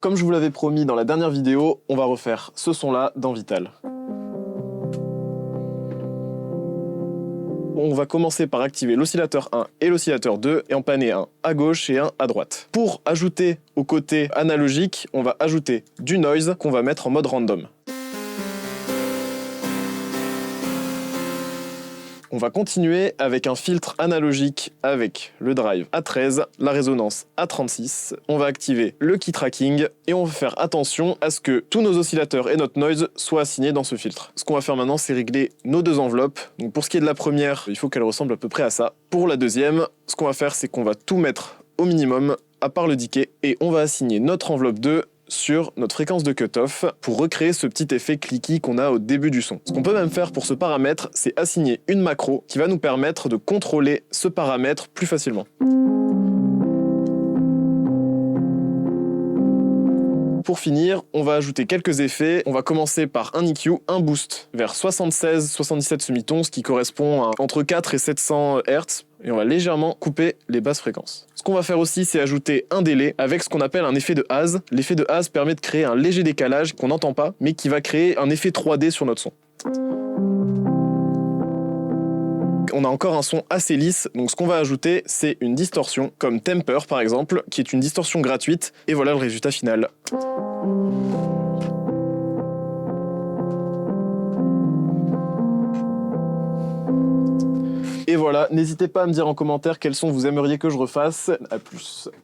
Comme je vous l'avais promis dans la dernière vidéo, on va refaire ce son-là dans Vital. On va commencer par activer l'oscillateur 1 et l'oscillateur 2 et en panner un à gauche et un à droite. Pour ajouter au côté analogique, on va ajouter du noise qu'on va mettre en mode random. On va continuer avec un filtre analogique avec le drive à 13, la résonance à 36. On va activer le key tracking et on va faire attention à ce que tous nos oscillateurs et notre noise soient assignés dans ce filtre. Ce qu'on va faire maintenant, c'est régler nos deux enveloppes. Donc pour ce qui est de la première, il faut qu'elle ressemble à peu près à ça. Pour la deuxième, ce qu'on va faire, c'est qu'on va tout mettre au minimum, à part le decay, et on va assigner notre enveloppe 2 sur notre fréquence de cutoff pour recréer ce petit effet clicky qu'on a au début du son. Ce qu'on peut même faire pour ce paramètre, c'est assigner une macro qui va nous permettre de contrôler ce paramètre plus facilement. Pour finir, on va ajouter quelques effets. On va commencer par un EQ, un boost vers 76-77 semitons, ce qui correspond à entre 4 et 700 Hz. Et on va légèrement couper les basses fréquences. Ce qu'on va faire aussi, c'est ajouter un délai avec ce qu'on appelle un effet de haze. L'effet de haze permet de créer un léger décalage qu'on n'entend pas, mais qui va créer un effet 3D sur notre son. On a encore un son assez lisse, donc ce qu'on va ajouter, c'est une distorsion, comme Temper par exemple, qui est une distorsion gratuite, et voilà le résultat final. Et voilà, n'hésitez pas à me dire en commentaire quels sons vous aimeriez que je refasse. A plus.